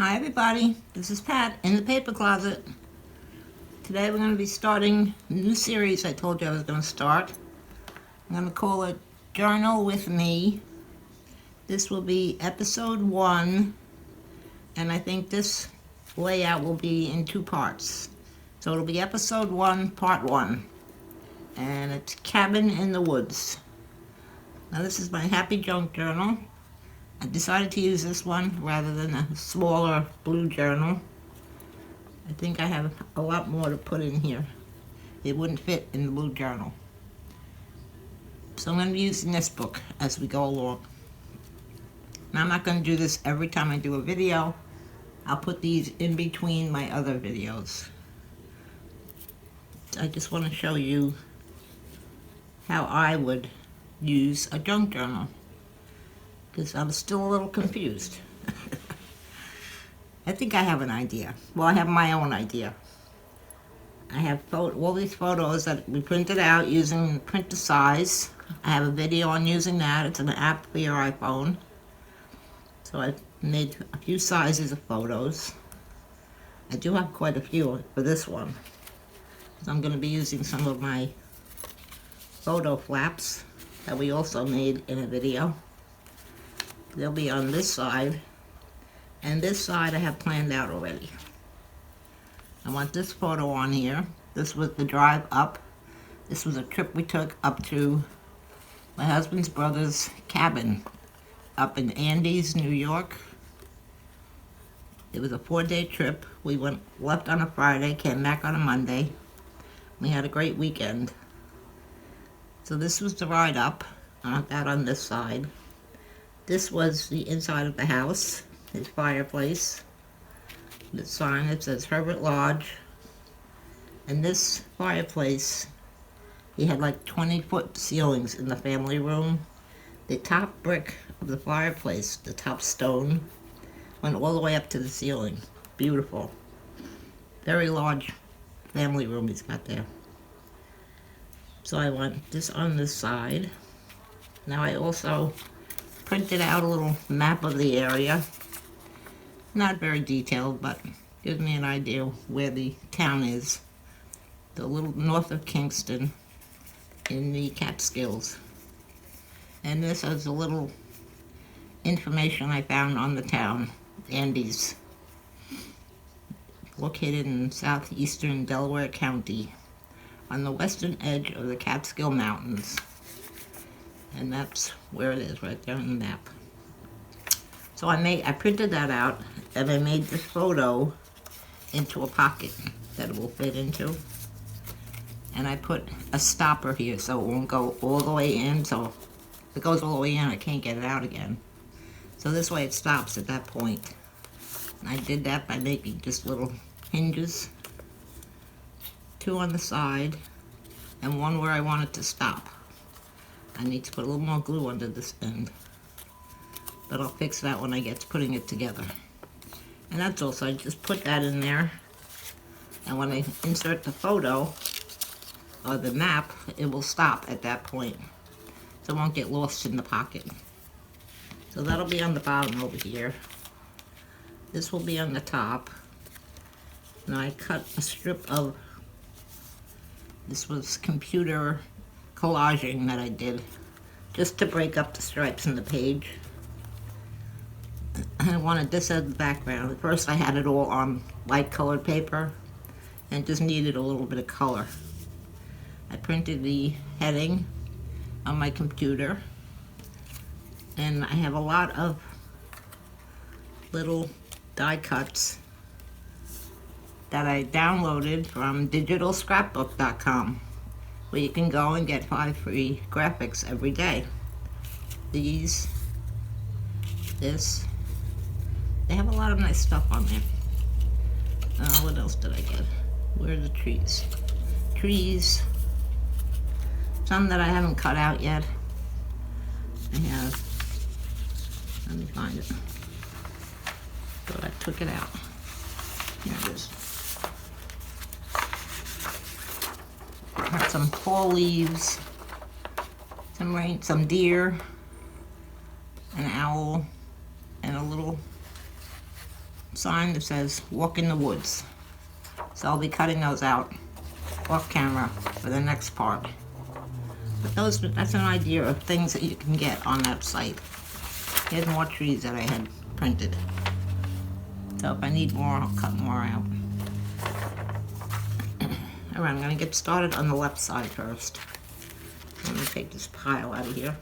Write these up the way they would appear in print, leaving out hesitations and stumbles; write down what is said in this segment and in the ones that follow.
Hi everybody, this is Pat in the paper closet. Today we're going to be starting a new series I told you I was going to start. I'm going to call it Journal with Me. This will be episode 1, and I think this layout will be in 2 parts. So it'll be episode 1, part 1, and it's Cabin in the Woods. Now this is my happy junk journal. I decided to use this one rather than a smaller blue journal. I think I have a lot more to put in here. It wouldn't fit in the blue journal. So I'm going to be using this book as we go along. Now I'm not going to do this every time I do a video. I'll put these in between my other videos. I just want to show you how I would use a junk journal, because I'm still a little confused. I think I have an idea. Well, I have my own idea. I have all these photos that we printed out using print to size. I have a video on using that. It's an app for your iPhone. So I've made a few sizes of photos. I do have quite a few for this one. So I'm going to be using some of my photo flaps that we also made in a video. They'll be on this side, and this side I have planned out already. I want this photo on here. This was the drive up. This was a trip we took up to my husband's brother's cabin up in Andes, New York. It was a 4-day trip. We left on a Friday, came back on a Monday. We had a great weekend. So this was the ride up. I want that on this side. This was the inside of the house, his fireplace. The sign that says Herbert Lodge. And this fireplace, he had like 20-foot ceilings in the family room. The top brick of the fireplace, the top stone, went all the way up to the ceiling. Beautiful. Very large family room he's got there. So I want this on this side. Now I also printed out a little map of the area. Not very detailed, but gives me an idea where the town is. The little north of Kingston in the Catskills. And this has a little information I found on the town, Andes. Located in southeastern Delaware County on the western edge of the Catskill Mountains. And that's where it is, right there on the map. So I printed that out, and I made this photo into a pocket that it will fit into. And I put a stopper here so it won't go all the way in. So if it goes all the way in, I can't get it out again. So this way it stops at that point. And I did that by making just little hinges. 2 on the side, and 1 where I want it to stop. I need to put a little more glue under this end, but I'll fix that when I get to putting it together. And that's all, so I just put that in there, and when I insert the photo or the map, it will stop at that point, so it won't get lost in the pocket. So that'll be on the bottom over here. This will be on the top. Now I cut a strip of, this was computer collaging that I did just to break up the stripes in the page. I wanted this as the background. At first I had it all on light colored paper and just needed a little bit of color. I printed the heading on my computer, and I have a lot of little die cuts that I downloaded from digitalscrapbook.com, where you can go and get 5 free graphics every day. These, this, they have a lot of nice stuff on there. What else did I get? Where are the trees? Trees, some that I haven't cut out yet. I have, let me find it. But I took it out. Here it is. Got some fall leaves, some rain, some deer, an owl, and a little sign that says walk in the woods. So I'll be cutting those out off camera for the next part. But that's an idea of things that you can get on that site. Here's more trees that I had printed. So if I need more, I'll cut more out. Alright, I'm going to get started on the left side first. I'm going to take this pile out of here.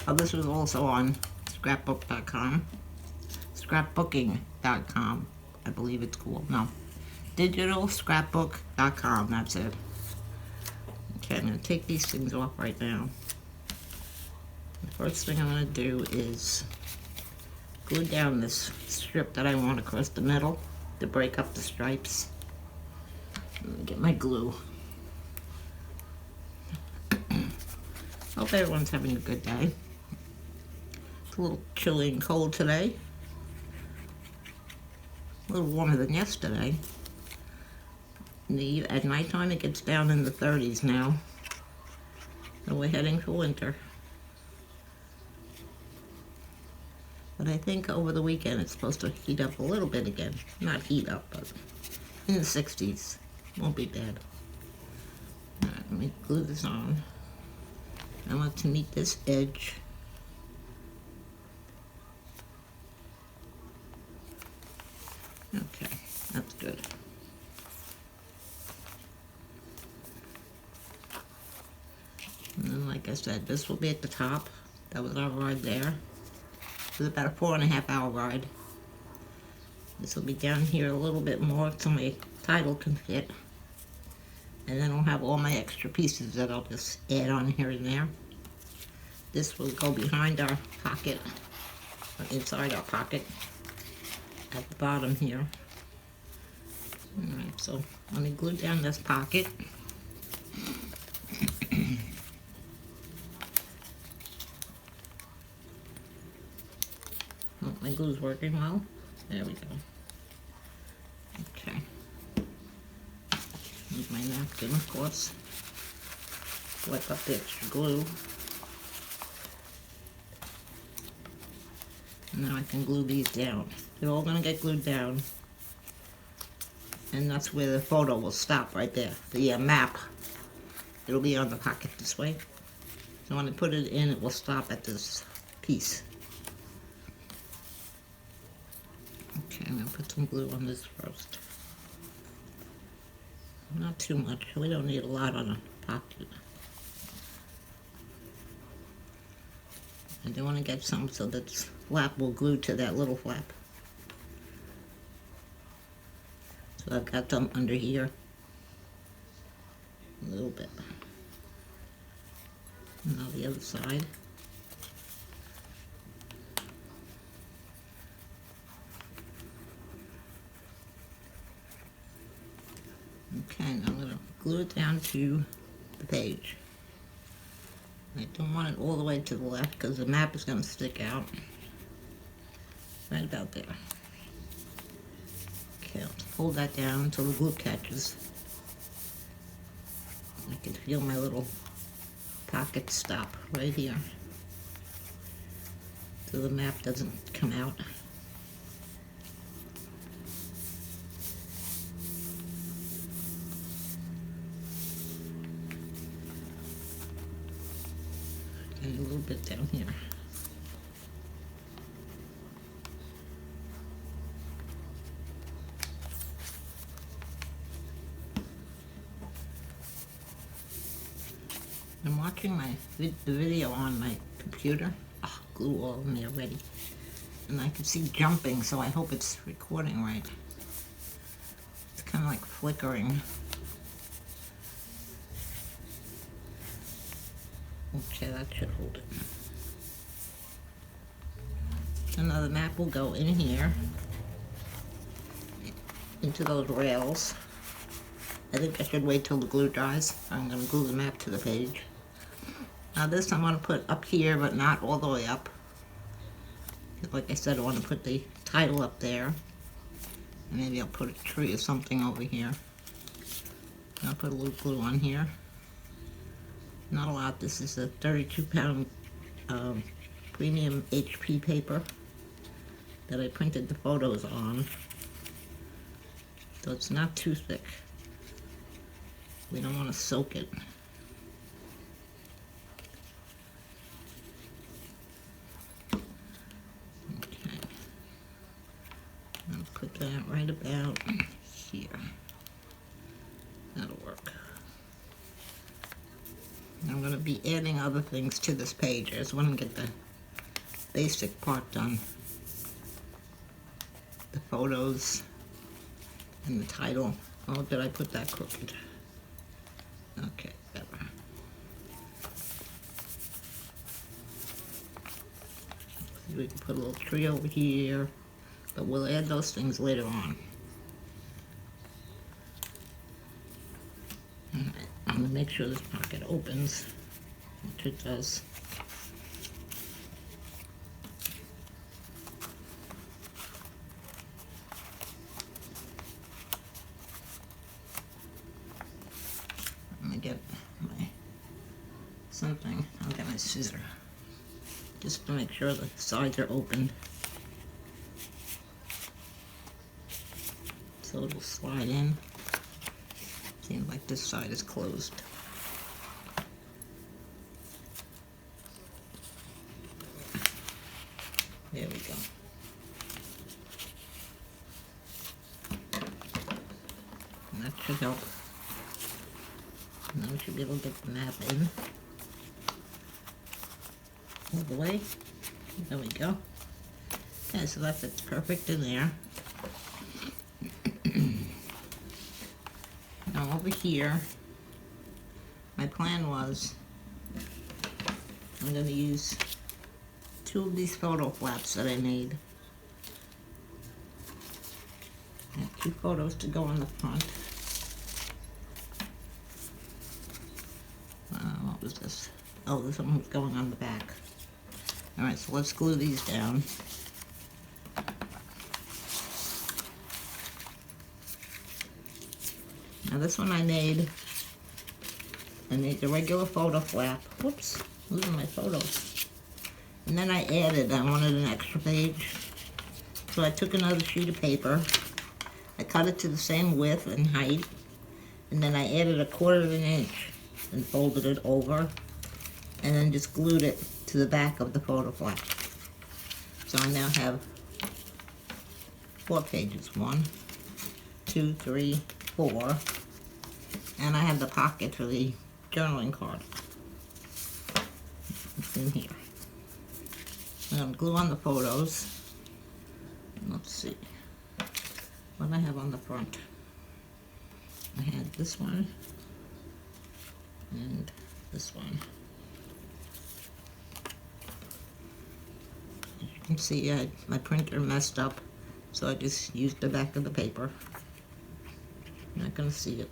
Oh, this was also on scrapbook.com. Scrapbooking.com, I believe it's called. No. Digitalscrapbook.com, that's it. Okay, I'm going to take these things off right now. The first thing I'm going to do is glue down this strip that I want across the middle to break up the stripes. Let me get my glue. Hope everyone's having a good day. It's a little chilly and cold today. A little warmer than yesterday. At nighttime it gets down in the 30s now. So we're heading for winter. But I think over the weekend it's supposed to heat up a little bit again. Not heat up, but in the 60s. Won't be bad. Alright, let me glue this on. I want to meet this edge. Okay, that's good. And then, like I said, this will be at the top. That was our ride there. It was about a 4.5-hour ride. This will be down here a little bit more so my title can fit. And then I'll have all my extra pieces that I'll just add on here and there. This will go behind our pocket, or inside our pocket, at the bottom here. Alright, so let me glue down this pocket. Oh, my glue's working well. There we go. Okay. Use my napkin, of course. Wipe up the extra glue. Now I can glue these down. They're all going to get glued down. And that's where the photo will stop right there. The map. It'll be on the pocket this way. So when I put it in, it will stop at this piece. Okay, I'm going to put some glue on this first. Not too much. We don't need a lot on a pocket. I do want to get some so that this flap will glue to that little flap. So I've got some under here. A little bit. And now the other side. Okay, now I'm going to glue it down to the page. I don't want it all the way to the left because the map is going to stick out. Right about there. Okay, I'll hold that down until the glue catches. I can feel my little pocket stop right here. So the map doesn't come out. And a little bit down here. I'm watching the video on my computer. Oh, glue all in there already. And I can see jumping, so I hope it's recording right. It's kind of like flickering. Okay, that should hold it. So now the map will go in here, into those rails. I think I should wait till the glue dries. I'm going to glue the map to the page. Now this I'm going to put up here, but not all the way up. Like I said, I want to put the title up there. Maybe I'll put a tree or something over here. I'll put a little glue on here. Not a lot. This is a 32-pound premium HP paper that I printed the photos on, so it's not too thick. We don't want to soak it. Okay. I'll put that right about here. That'll work. I'm going to be adding other things to this page. I just want to get the basic part done. The photos and the title. Oh, did I put that crooked? Okay, better. We can put a little tree over here, but we'll add those things later on. Alright, I'm going to make sure this pocket opens, which it does. Get my something. I'll get my scissor just to make sure the sides are open, so it'll slide in. Seems like this side is closed. There we go. And that should help. Now we should be able to get the map in all the way. There we go. Okay, so that fits perfect in there. Now over here, my plan was I'm going to use 2 of these photo flaps that I made. I have 2 photos to go on the front. What was this? Oh, this one was going on the back. Alright, so let's glue these down. Now this one I made the regular photo flap. Whoops, losing my photos. And then I wanted an extra page. So I took another sheet of paper. I cut it to the same width and height. And then I added 1/4 inch and folded it over, and then just glued it to the back of the photo flap. So I now have 4 pages. 1, 2, 3, 4, and I have the pocket for the journaling card. It's in here. I'm going to glue on the photos. Let's see what I have on the front. I had this one and this one. As you can see, my printer messed up, so I just used the back of the paper. You're not going to see it.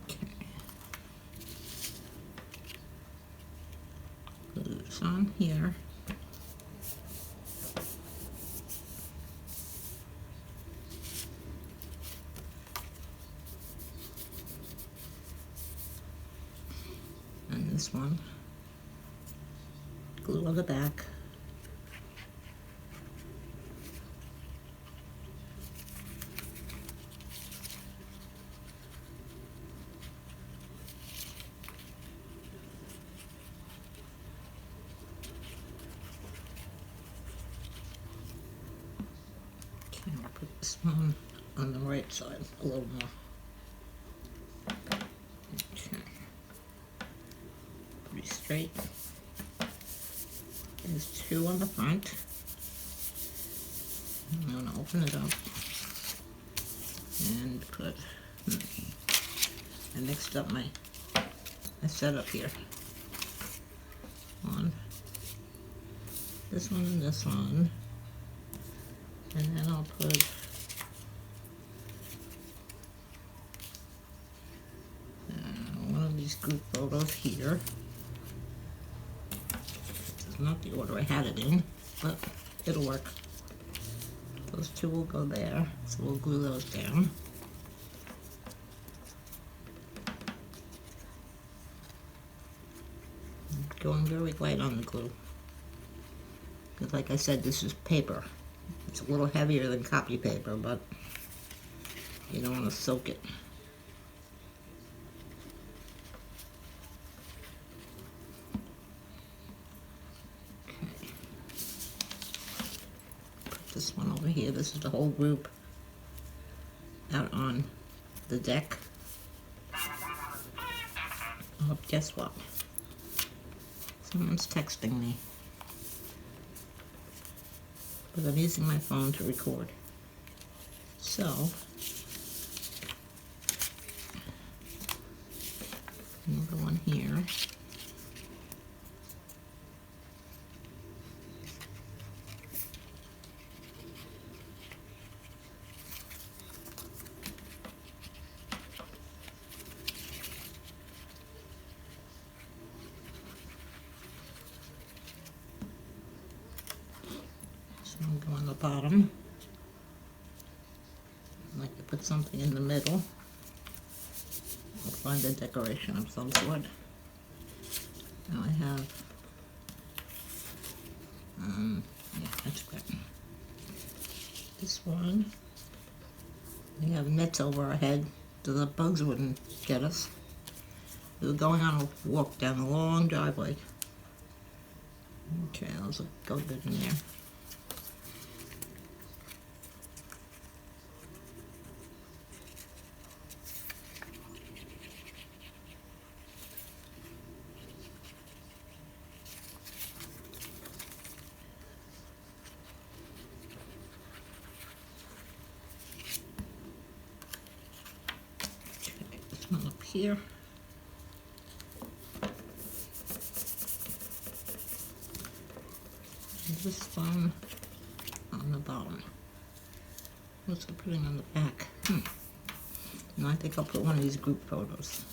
Okay. Put this on here. And this one, glue on the back. Okay, I'll put this one on the right side a little more. Pretty straight. There's 2 on the front. I'm going to open it up and put, I mixed up my setup here. This one and this one. And then I'll put one of these group photos here. This is not the order I had it in, but it'll work. Those 2 will go there, so we'll glue those down. Going very light on the glue. Because like I said, this is paper. It's a little heavier than copy paper, but you don't want to soak it. Okay. Put this one over here. This is the whole group out on the deck. Oh, guess what? Someone's texting me. But I'm using my phone to record. So, another one here. Go on the bottom. I'd like to put something in the middle. I'll find a decoration of some sort. Now I have, yeah, that's good. This one, we have nets over our head so the bugs wouldn't get us. We were going on a walk down a long driveway. Okay, those will go good in there. One up here. And this one on the bottom. What's the putting on the back? And I think I'll put one of these group photos.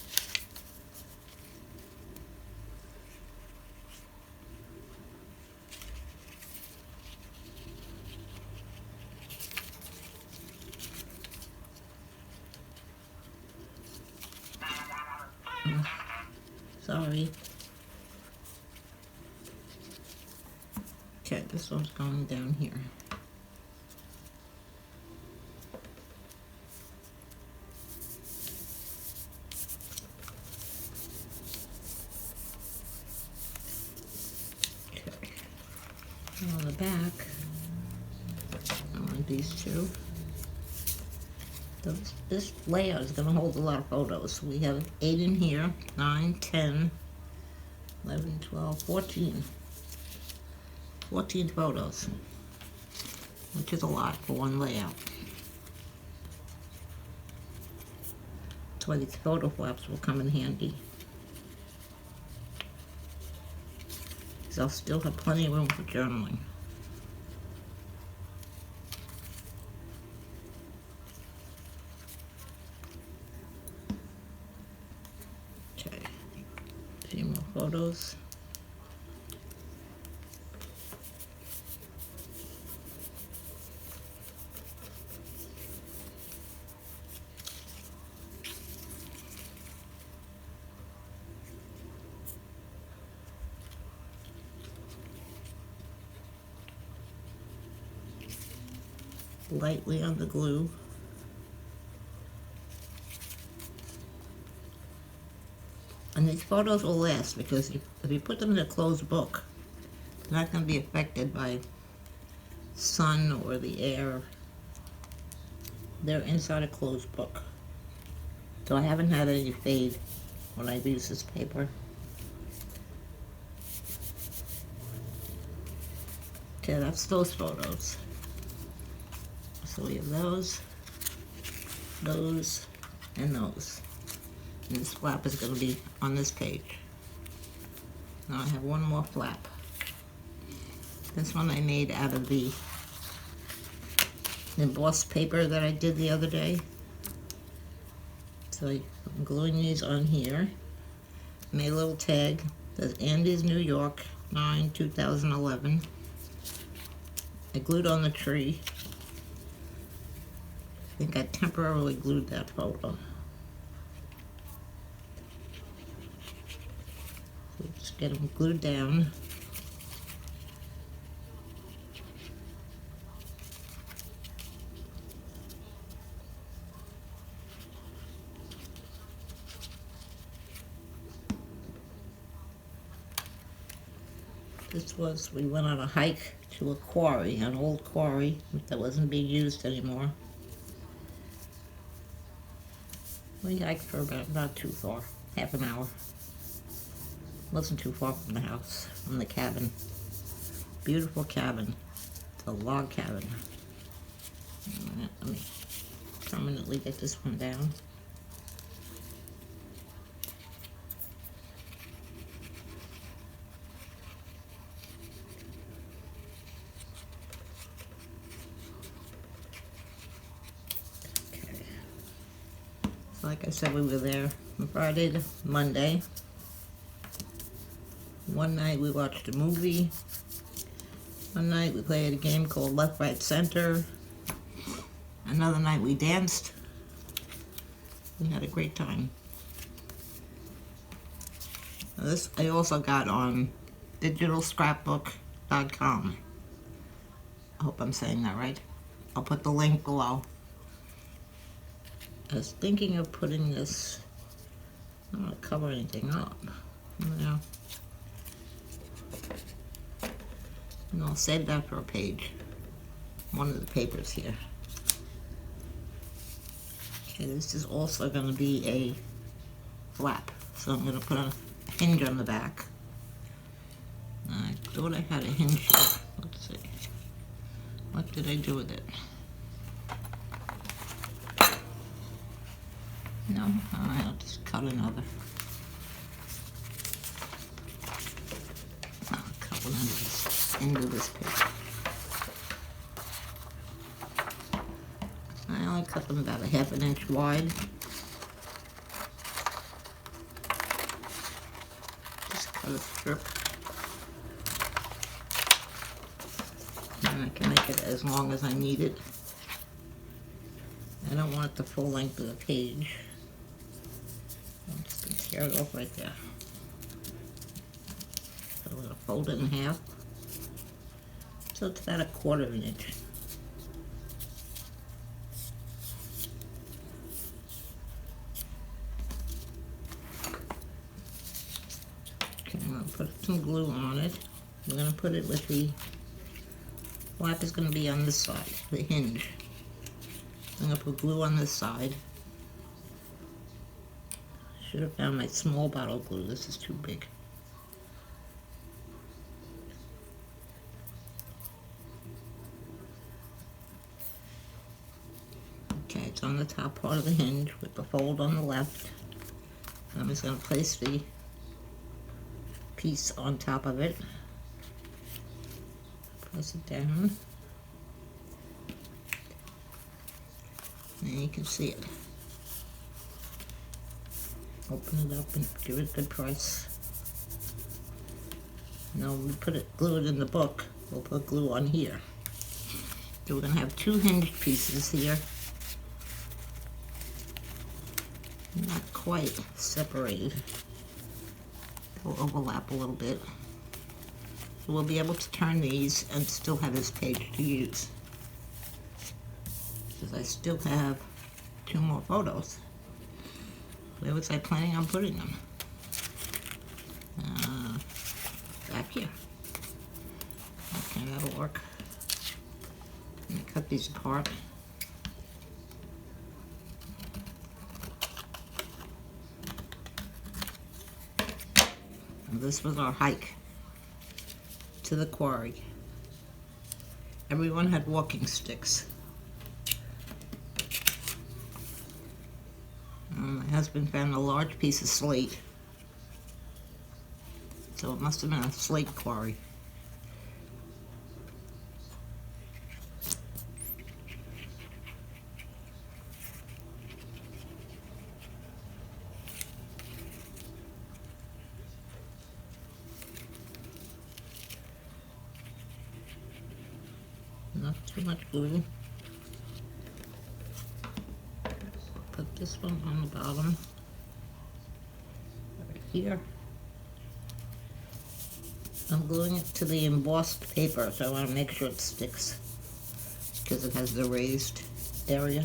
Sorry. Okay, this one's going down here. Okay. And on the back, I want these two. This layout is going to hold a lot of photos. We have 8 in here, 9, 10, 11, 12, 14. 14 photos, which is a lot for one layout. That's why these photo flaps will come in handy. Because I'll still have plenty of room for journaling. A few more photos. Lightly on the glue. And these photos will last because if you put them in a closed book, they're not going to be affected by sun or the air. They're inside a closed book. So I haven't had any fade when I've used this paper. Okay, that's those photos. So we have those, and those. And this flap is going to be on this page. Now I have one more flap. This one I made out of the embossed paper that I did the other day. So I'm gluing these on here. Made a little tag. Says Andy's New York, 9/2011. I glued on the tree. I think I temporarily glued that photo. Just get them glued down. We went on a hike to a quarry, an old quarry that wasn't being used anymore. We hiked for not too far, half an hour. Wasn't too far from the house, from the cabin. Beautiful cabin. It's a log cabin. Let me permanently get this one down. Like I said, we were there from Friday to Monday. One night we watched a movie. One night we played a game called Left, Right, Center. Another night we danced. We had a great time. Now this I also got on digitalscrapbook.com. I hope I'm saying that right. I'll put the link below. I was thinking of putting this, I don't want to cover anything up. No. And I'll save that for a page. One of the papers here. Okay, this is also going to be a flap. So I'm going to put a hinge on the back. I thought I had a hinge here. Let's see. What did I do with it? No? Alright, I'll just cut another. I'll cut one into this paper. I only cut them about a ½ an inch wide. Just cut a strip. And I can make it as long as I need it. I don't want it the full length of the page. I'm just going to tear it off right there. So I'm going to fold it in half. So it's about a ½ of an inch. Okay, I'm going to put some glue on it. I'm going to put it with the flap is going to be on this side, the hinge. I'm going to put glue on this side. Should have found my small bottle glue. This is too big. Okay, it's on the top part of the hinge with the fold on the left. I'm just going to place the piece on top of it. Press it down. And you can see it. Open it up and give it a good press. Now we glue it in the book. We'll put glue on here. So we're going to have two hinged pieces here. Not quite separated. They'll overlap a little bit. So we'll be able to turn these and still have this page to use. Because I still have 2 more photos. Where was I planning on putting them? Back here. Okay, that'll work. I'm gonna cut these apart. And this was our hike to the quarry. Everyone had walking sticks. My husband found a large piece of slate. So it must have been a slate quarry. Not too much glue. Put this one on the bottom, right here. I'm gluing it to the embossed paper, so I want to make sure it sticks because it has the raised area.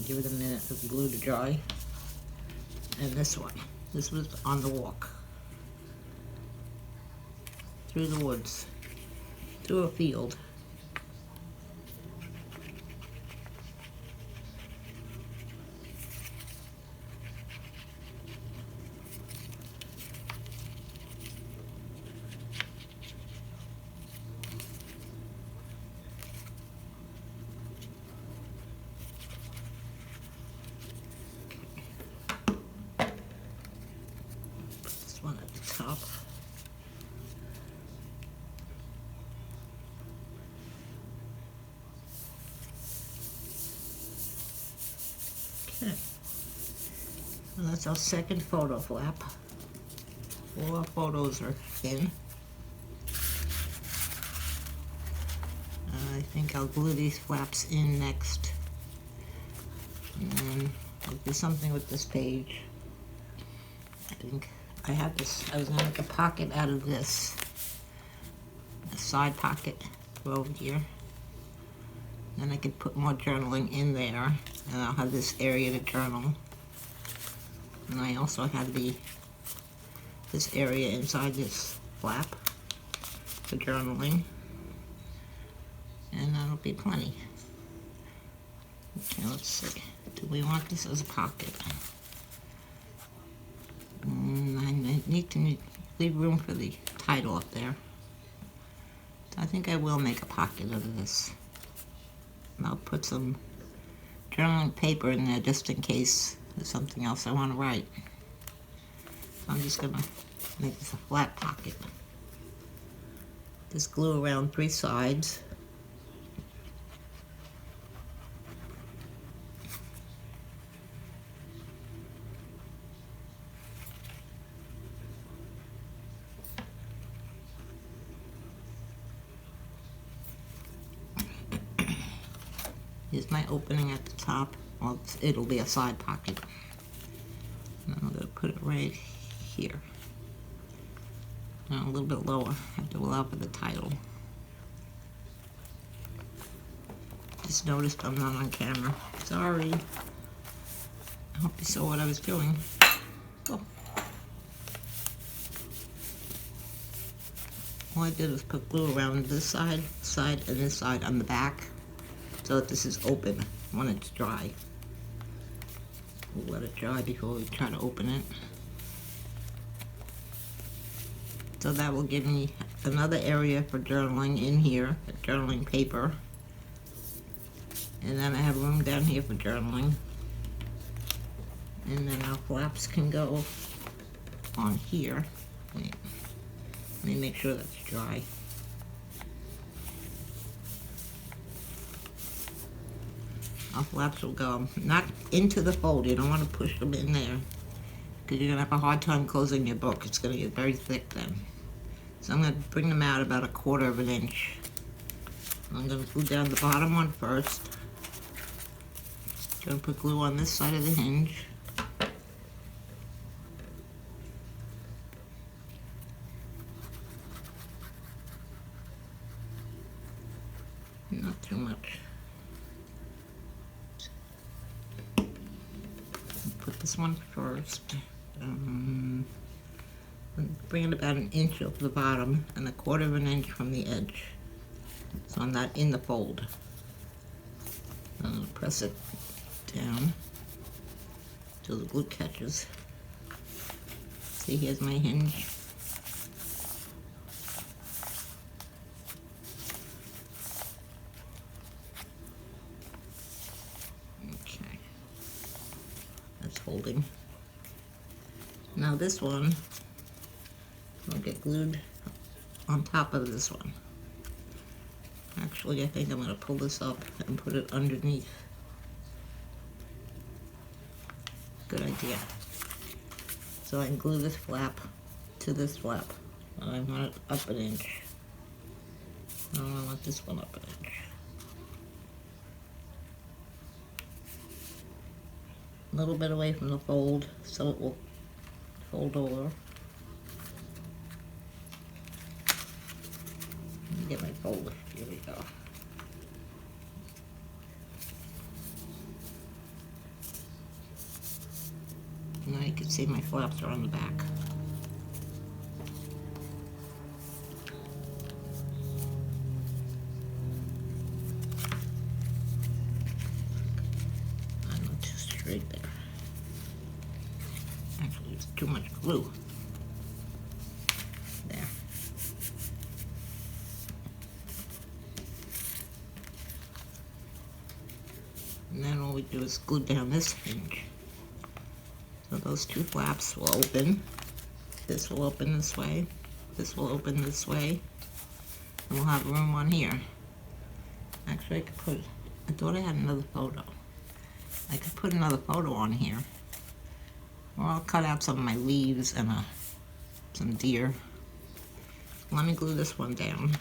Give it a minute for the glue to dry. And this one, this was on the walk. Through the woods, through a field. One at the top. Okay. Well, that's our second photo flap. All our photos are in. I think I'll glue these flaps in next. And then I'll do something with this page. I think I have this, I was gonna make a pocket out of this. A side pocket go over here. Then I could put more journaling in there, and I'll have this area to journal. And I also have this area inside this flap for journaling. And that'll be plenty. Okay, let's see. Do we want this as a pocket? I need to leave room for the title up there. So I think I will make a pocket of this. And I'll put some journaling paper in there just in case there's something else I want to write. So I'm just going to make this a flat pocket. Just glue around 3 sides. Here's my opening at the top. Well, it'll be a side pocket. And I'm going to put it right here. Now a little bit lower. I have to allow for the title. Just noticed I'm not on camera. Sorry. I hope you saw what I was doing. Oh. All I did was put glue around this side, and this side on the back, so that this is open when it's dry. We'll let it dry before we try to open it. So that will give me another area for journaling in here, journaling paper. And then I have room down here for journaling. And then our flaps can go on here. Wait, let me make sure that's dry. Our flaps will go not into the fold. You don't want to push them in there because you're going to have a hard time closing your book. It's going to get very thick then. So I'm going to bring them out about 1/4 of an inch. I'm going to glue down the bottom one first. Going to put glue on this side of the hinge. Not too much. Put this one first. Bring it about 1 inch off the bottom and 1/4 of an inch from the edge. So I'm not in the fold. I'm going to press it down till the glue catches. See, here's my hinge. Okay. That's holding. Now this one will get glued on top of this one. Actually, I think I'm going to pull this up and put it underneath. Good idea. So I can glue this flap to this flap. And I want it up 1 inch. And I want this one up 1 inch. a little bit away from the fold so it will fold over. Let me get my folder. Here we go. Now you can see my flaps are on the back. I'm not too straight there. Actually, it's too much glue. There. And then all we do is glue down this hinge. So those two flaps will open. This will open this way. This will open this way. And we'll have room on here. Actually, I thought I had another photo. I could put another photo on here. Or I'll cut out some of my leaves and some deer. Let me glue this one down.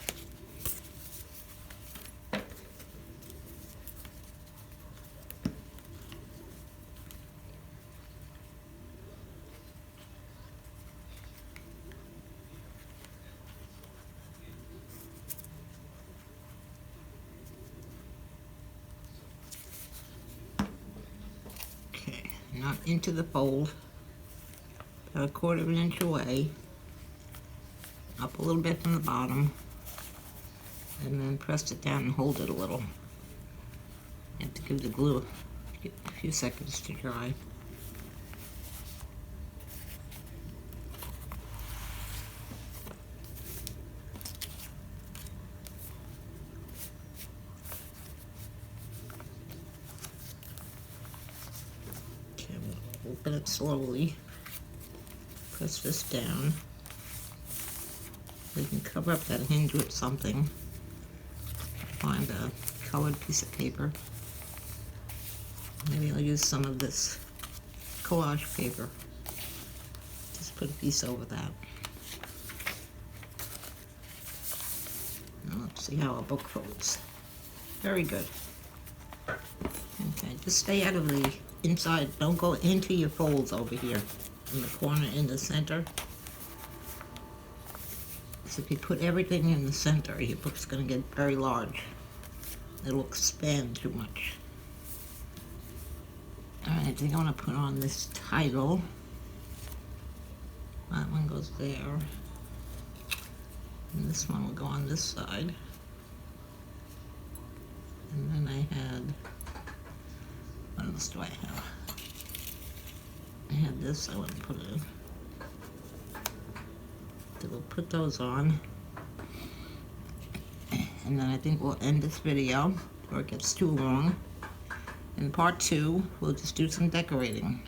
Not into the fold, about 1/4 of an inch away, up a little bit from the bottom, and then press it down and hold it a little. You have to give the glue a few seconds to dry. Open it slowly, press this down. We can cover up that hinge with something. Find a colored piece of paper. Maybe I'll use some of this collage paper. Just put a piece over that. Now let's see how a book folds. Very good. Okay, just stay out of the inside. Don't go into your folds over here in the corner in the center. So if you put everything in the center, your book's going to get very large. It'll expand too much. Alright, I think I want to put on this title. That one goes there. And this one will go on this side. And then I had... what else do I have? I had this, I wouldn't put it in. So we'll put those on. And then I think we'll end this video before it gets too long. In part 2, we'll just do some decorating.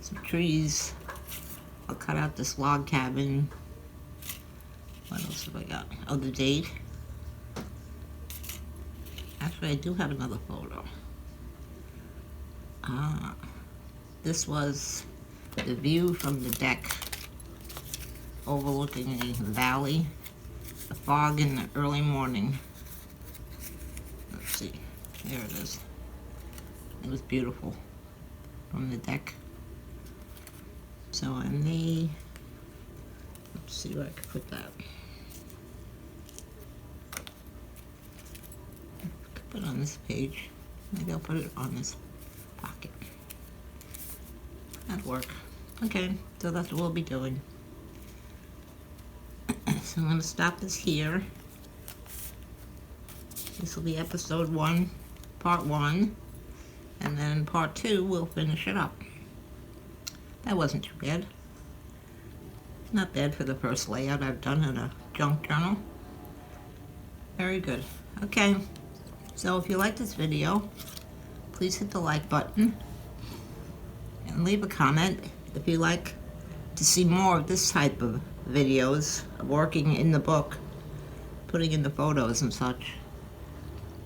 Some trees. I'll cut out this log cabin. What else have I got? Oh, the date. Actually, I do have another photo. This was the view from the deck overlooking the valley, the fog in the early morning. Let's see, there it is. It was beautiful from the deck. So I may, let's see where I can put that. I could put it on this page. Maybe I'll put it on this pocket. That'd work. Okay, so that's what we'll be doing. So I'm going to stop this here. This will be episode 1, part 1. And then part 2, we'll finish it up. That wasn't too bad. Not bad for the first layout I've done in a junk journal. Very good. Okay, so if you like this video, please hit the like button. And leave a comment if you like to see more of this type of videos of working in the book, putting in the photos and such.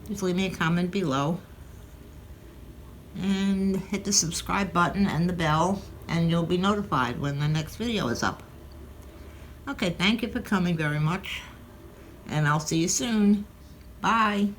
Just leave me a comment below. And hit the subscribe button and the bell, and you'll be notified when the next video is up. Okay, thank you for coming very much, and I'll see you soon. Bye.